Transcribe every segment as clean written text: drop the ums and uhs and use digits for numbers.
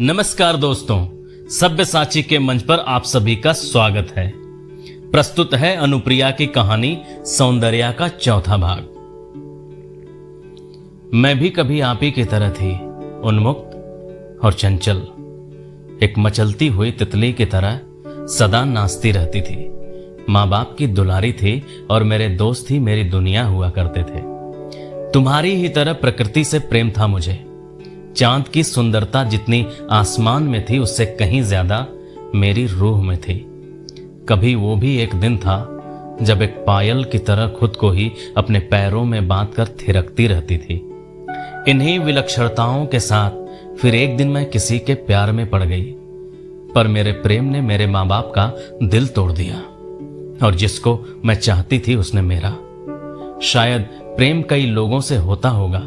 नमस्कार दोस्तों, सब्यसाची के मंच पर आप सभी का स्वागत है। प्रस्तुत है अनुप्रिया की कहानी सौंदर्या का चौथा भाग। मैं भी कभी आप ही की तरह थी, उन्मुक्त और चंचल, एक मचलती हुई तितली की तरह सदा नाचती रहती थी। माँ बाप की दुलारी थी और मेरे दोस्त ही मेरी दुनिया हुआ करते थे। तुम्हारी ही तरह प्रकृति से प्रेम था मुझे। चांद की सुंदरता जितनी आसमान में थी उससे कहीं ज्यादा मेरी रूह में थी। कभी वो भी एक दिन था जब एक पायल की तरह खुद को ही अपने पैरों में बांधकर थिरकती रहती थी। इन्हीं विलक्षणताओं के साथ फिर एक दिन मैं किसी के प्यार में पड़ गई, पर मेरे प्रेम ने मेरे माँ बाप का दिल तोड़ दिया और जिसको मैं चाहती थी उसने मेरा। शायद प्रेम कई लोगों से होता होगा,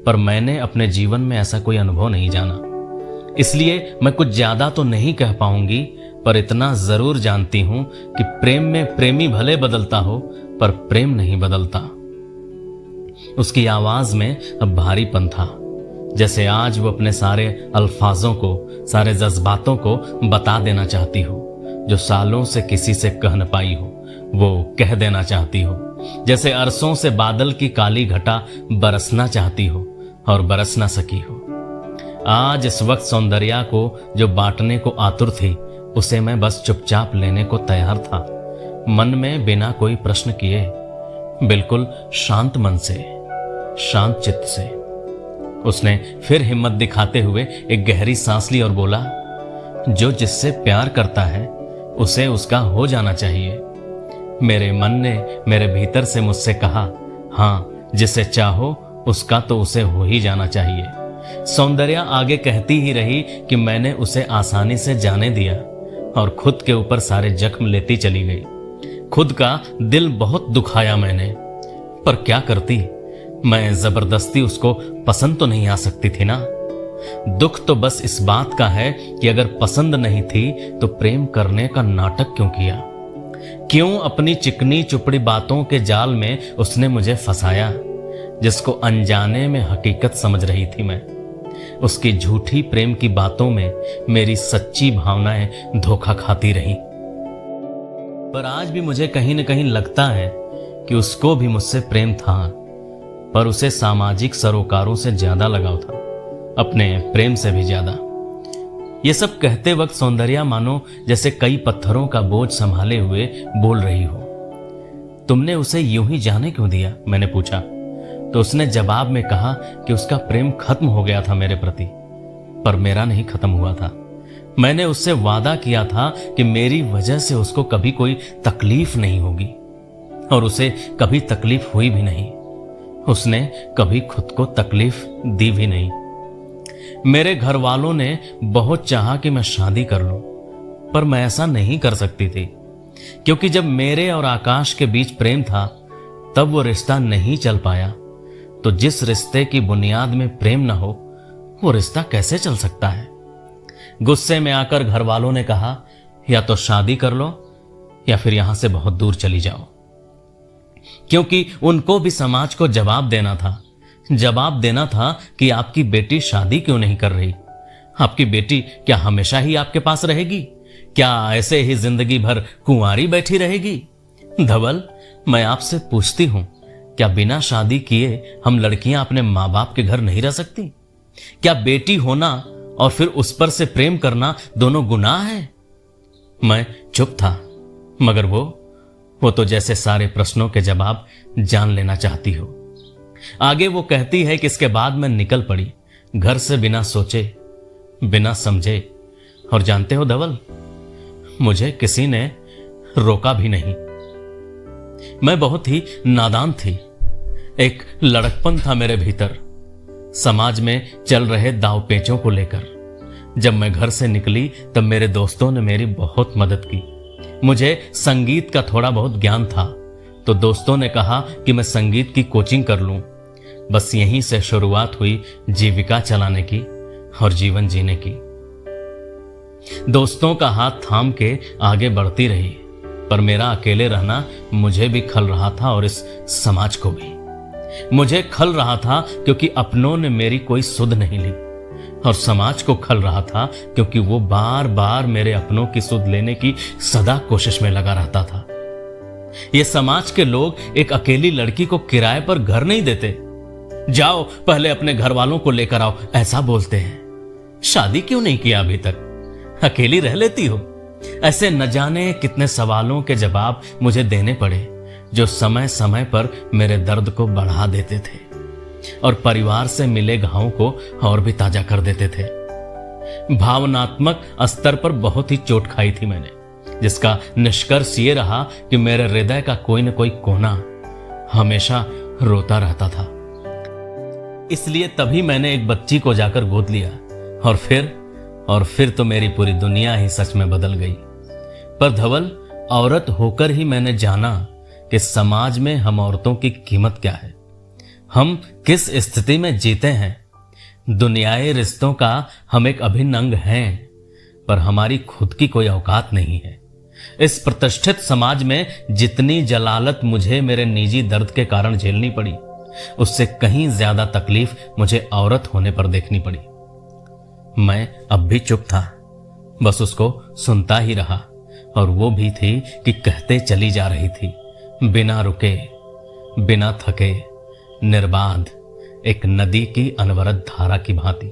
पर मैंने अपने जीवन में ऐसा कोई अनुभव नहीं जाना। इसलिए मैं कुछ ज्यादा तो नहीं कह पाऊंगी, पर इतना जरूर जानती हूं कि प्रेम में प्रेमी भले बदलता हो, पर प्रेम नहीं बदलता। उसकी आवाज में अब भारीपन था, जैसे आज वो अपने सारे अल्फाजों को, सारे जज्बातों को बता देना चाहती हो, जो सालों से किसी से कह न पाई हो वो कह देना चाहती हो। जैसे अरसों से बादल की काली घटा बरसना चाहती हो और बरस ना सकी हो। आज इस वक्त सौंदर्या को जो बांटने को आतुर थी, उसे मैं बस चुपचाप लेने को तैयार था। मन में बिना कोई प्रश्न किए, बिल्कुल शांत मन से, शांत चित्त से उसने फिर हिम्मत दिखाते हुए एक गहरी सांस ली और बोला, जो जिससे प्यार करता है उसे उसका हो जाना चाहिए। मेरे मन ने मेरे भीतर से मुझसे कहा, हाँ, जिसे चाहो उसका तो उसे हो ही जाना चाहिए। सौंदर्या आगे कहती ही रही कि मैंने उसे आसानी से जाने दिया और खुद के ऊपर सारे जख्म लेती चली गई। खुद का दिल बहुत दुखाया मैंने, पर क्या करती, मैं जबरदस्ती उसको पसंद तो नहीं आ सकती थी ना। दुख तो बस इस बात का है कि अगर पसंद नहीं थी तो प्रेम करने का नाटक क्यों किया? क्यों अपनी चिकनी चुपड़ी बातों के जाल में उसने मुझे फंसाया, जिसको अनजाने में हकीकत समझ रही थी मैं। उसकी झूठी प्रेम की बातों में मेरी सच्ची भावनाएं धोखा खाती रही। पर आज भी मुझे कहीं न कहीं लगता है कि उसको भी मुझसे प्रेम था, पर उसे सामाजिक सरोकारों से ज्यादा लगाव था, अपने प्रेम से भी ज्यादा। ये सब कहते वक्त सौंदर्या मानो जैसे कई पत्थरों का बोझ संभाले हुए बोल रही हो। तुमने उसे यूं ही जाने क्यों दिया? मैंने पूछा तो उसने जवाब में कहा कि उसका प्रेम खत्म हो गया था मेरे प्रति, पर मेरा नहीं खत्म हुआ था। मैंने उससे वादा किया था कि मेरी वजह से उसको कभी कोई तकलीफ नहीं होगी, और उसे कभी तकलीफ हुई भी नहीं। उसने कभी खुद को तकलीफ दी भी नहीं। मेरे घर वालों ने बहुत चाहा कि मैं शादी कर लूं, पर मैं ऐसा नहीं कर सकती थी, क्योंकि जब मेरे और आकाश के बीच प्रेम था तब वो रिश्ता नहीं चल पाया। तो जिस रिश्ते की बुनियाद में प्रेम न हो, वो रिश्ता कैसे चल सकता है? गुस्से में आकर घर वालों ने कहा, या तो शादी कर लो या फिर यहां से बहुत दूर चली जाओ, क्योंकि उनको भी समाज को जवाब देना था कि आपकी बेटी शादी क्यों नहीं कर रही? आपकी बेटी क्या हमेशा ही आपके पास रहेगी? क्या ऐसे ही जिंदगी भर कुंवारी बैठी रहेगी? धवल, मैं आपसे पूछती हूं, क्या बिना शादी किए हम लड़कियां अपने माँ बाप के घर नहीं रह सकती? क्या बेटी होना और फिर उस पर से प्रेम करना दोनों गुनाह है? मैं चुप था, मगर वो तो जैसे सारे प्रश्नों के जवाब जान लेना चाहती हो। आगे वो कहती है कि इसके बाद मैं निकल पड़ी घर से, बिना सोचे, बिना समझे। और जानते हो धवल, मुझे किसी ने रोका भी नहीं। मैं बहुत ही नादान थी। एक लड़कपन था मेरे भीतर, समाज में चल रहे दाव पेचों को लेकर। जब मैं घर से निकली तब मेरे दोस्तों ने मेरी बहुत मदद की। मुझे संगीत का थोड़ा बहुत ज्ञान था, तो दोस्तों ने कहा कि मैं संगीत की कोचिंग कर लूं। बस यहीं से शुरुआत हुई जीविका चलाने की और जीवन जीने की। दोस्तों का हाथ थाम के आगे बढ़ती रही, पर मेरा अकेले रहना मुझे भी खल रहा था और इस समाज को भी। मुझे खल रहा था क्योंकि अपनों ने मेरी कोई सुध नहीं ली। और समाज को खल रहा था, क्योंकि वो बार बार मेरे अपनों की सुध लेने की सदा कोशिश में लगा रहता था। ये समाज के लोग एक अकेली लड़की को किराए पर घर नहीं देते। जाओ पहले अपने घर वालों को लेकर आओ, ऐसा बोलते हैं। शादी क्यों नहीं किया अभी तक? अकेली रह लेती हो? ऐसे न जाने कितने सवालों के जवाब मुझे देने पड़े, जो समय समय पर मेरे दर्द को बढ़ा देते थे और परिवार से मिले घावों को और भी ताजा कर देते थे। भावनात्मक स्तर पर बहुत ही चोट खाई थी मैंने, जिसका निष्कर्ष ये रहा कि मेरे हृदय का कोई न कोई कोना हमेशा रोता रहता था। इसलिए तभी मैंने एक बच्ची को जाकर गोद लिया और फिर तो मेरी पूरी दुनिया ही सच में बदल गई। पर धवल, औरत होकर ही मैंने जाना कि समाज में हम औरतों की कीमत क्या है, हम किस स्थिति में जीते हैं। दुनियाई रिश्तों का हम एक अभिन्न अंग हैं, पर हमारी खुद की कोई औकात नहीं है। इस प्रतिष्ठित समाज में जितनी जलालत मुझे मेरे निजी दर्द के कारण झेलनी पड़ी, उससे कहीं ज्यादा तकलीफ मुझे औरत होने पर देखनी पड़ी। मैं अब भी चुप था, बस उसको सुनता ही रहा, और वो भी थी कि कहते चली जा रही थी, बिना रुके, बिना थके, निर्बाध, एक नदी की अनवरत धारा की भांति।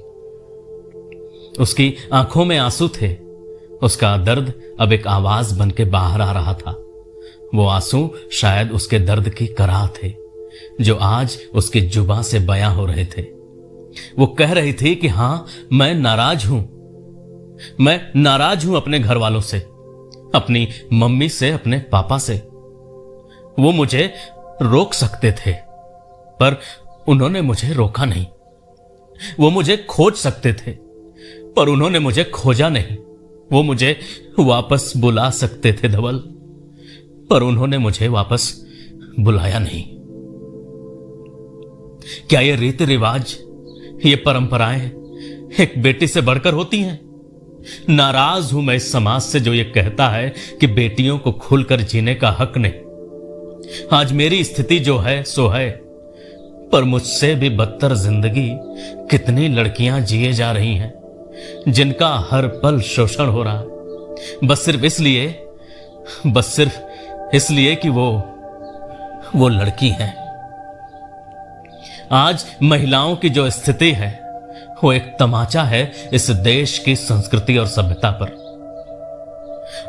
उसकी आंखों में आंसू थे, उसका दर्द अब एक आवाज बन के बाहर आ रहा था। वो आंसू शायद उसके दर्द की कराह थे, जो आज उसकी जुबां से बयां हो रहे थे। वो कह रही थी कि हां, मैं नाराज हूं अपने घर वालों से, अपनी मम्मी से, अपने पापा से। वो मुझे रोक सकते थे, पर उन्होंने मुझे रोका नहीं। वो मुझे खोज सकते थे, पर उन्होंने मुझे खोजा नहीं। वो मुझे वापस बुला सकते थे धवल, पर उन्होंने मुझे वापस बुलाया नहीं। क्या ये रीति रिवाज, ये परंपराएं एक बेटी से बढ़कर होती हैं? नाराज हूं मैं इस समाज से जो ये कहता है कि बेटियों को खुलकर जीने का हक नहीं। आज मेरी स्थिति जो है सो है, पर मुझसे भी बदतर जिंदगी कितनी लड़कियां जिए जा रही हैं, जिनका हर पल शोषण हो रहा है, बस सिर्फ इसलिए कि वो लड़की हैं। आज महिलाओं की जो स्थिति है, वो एक तमाचा है इस देश की संस्कृति और सभ्यता पर,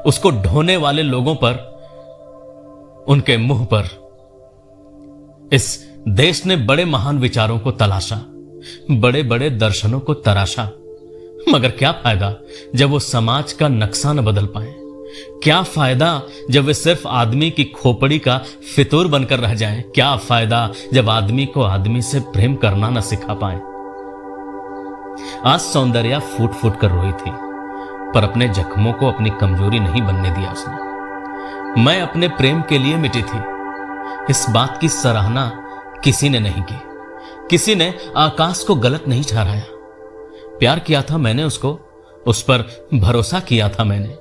उसको ढोने वाले लोगों पर, उनके मुंह पर। इस देश ने बड़े महान विचारों को तलाशा, बड़े बड़े दर्शनों को तराशा, मगर क्या फायदा जब वो समाज का नक्शा न बदल पाए? क्या फायदा जब वे सिर्फ आदमी की खोपड़ी का फितूर बनकर रह जाएं? क्या फायदा जब आदमी को आदमी से प्रेम करना न सिखा पाए? आज सौंदर्या फूट फूट कर रोई थी, पर अपने जख्मों को अपनी कमजोरी नहीं बनने दिया उसने। मैं अपने प्रेम के लिए मिटी थी, इस बात की सराहना किसी ने नहीं की। किसी ने आकाश को गलत नहीं ठहराया। प्यार किया था मैंने उसको, उस पर भरोसा किया था मैंने।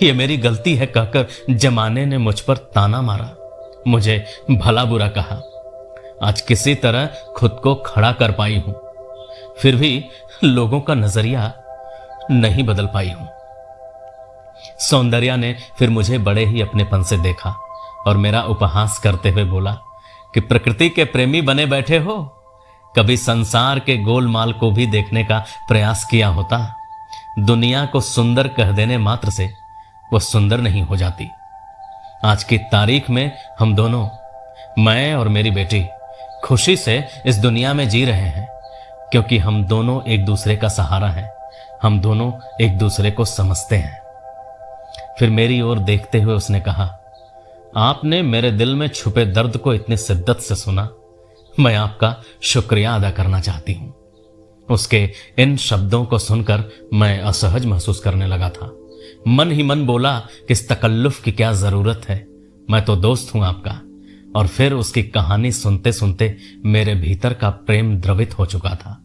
ये मेरी गलती है कहकर जमाने ने मुझ पर ताना मारा, मुझे भला बुरा कहा। आज किसी तरह खुद को खड़ा कर पाई हूं, फिर भी लोगों का नजरिया नहीं बदल पाई हूं। सौंदर्या ने फिर मुझे बड़े ही अपनेपन से देखा और मेरा उपहास करते हुए बोला कि प्रकृति के प्रेमी बने बैठे हो, कभी संसार के गोलमाल को भी देखने का प्रयास किया होता। दुनिया को सुंदर कह देने मात्र से वो सुंदर नहीं हो जाती। आज की तारीख में हम दोनों, मैं और मेरी बेटी, खुशी से इस दुनिया में जी रहे हैं, क्योंकि हम दोनों एक दूसरे का सहारा हैं, हम दोनों एक दूसरे को समझते हैं। फिर मेरी ओर देखते हुए उसने कहा, आपने मेरे दिल में छुपे दर्द को इतनी शिद्दत से सुना, मैं आपका शुक्रिया अदा करना चाहती हूं। उसके इन शब्दों को सुनकर मैं असहज महसूस करने लगा था। मन ही मन बोला कि इस तकल्लुफ की क्या जरूरत है, मैं तो दोस्त हूं आपका। और फिर उसकी कहानी सुनते सुनते मेरे भीतर का प्रेम द्रवित हो चुका था।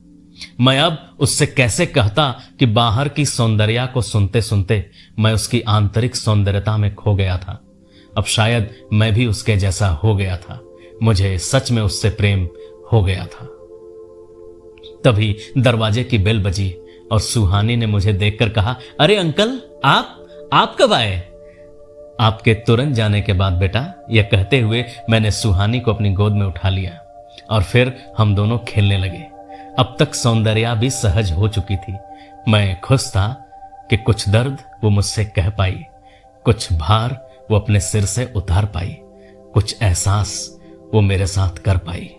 मैं अब उससे कैसे कहता कि बाहर की सौंदर्या को सुनते सुनते मैं उसकी आंतरिक सौंदर्यता में खो गया था। अब शायद मैं भी उसके जैसा हो गया था, मुझे सच में उससे प्रेम हो गया था। तभी दरवाजे की बेल बजी और सुहानी ने मुझे देखकर कहा, अरे अंकल, आप कब आए? आपके तुरंत जाने के बाद बेटा, यह कहते हुए मैंने सुहानी को अपनी गोद में उठा लिया और फिर हम दोनों खेलने लगे। अब तक सौंदर्या भी सहज हो चुकी थी। मैं खुश था कि कुछ दर्द वो मुझसे कह पाई, कुछ भार वो अपने सिर से उतार पाई, कुछ एहसास वो मेरे साथ कर पाई।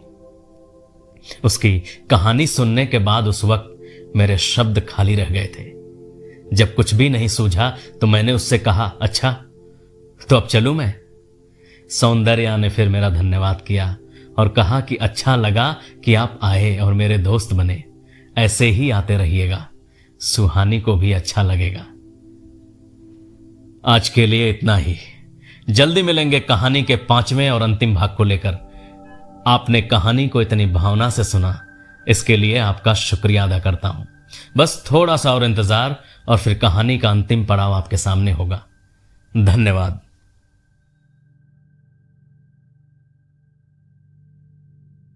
उसकी कहानी सुनने के बाद उस वक्त मेरे शब्द खाली रह गए थे। जब कुछ भी नहीं सूझा तो मैंने उससे कहा, अच्छा तो अब चलूं मैं? सौंदर्या ने फिर मेरा धन्यवाद किया और कहा कि अच्छा लगा कि आप आए और मेरे दोस्त बने। ऐसे ही आते रहिएगा, सुहानी को भी अच्छा लगेगा। आज के लिए इतना ही। जल्दी मिलेंगे कहानी के 5वें और अंतिम भाग को लेकर। आपने कहानी को इतनी भावना से सुना, इसके लिए आपका शुक्रिया अदा करता हूं। बस थोड़ा सा और इंतजार और फिर कहानी का अंतिम पड़ाव आपके सामने होगा। धन्यवाद।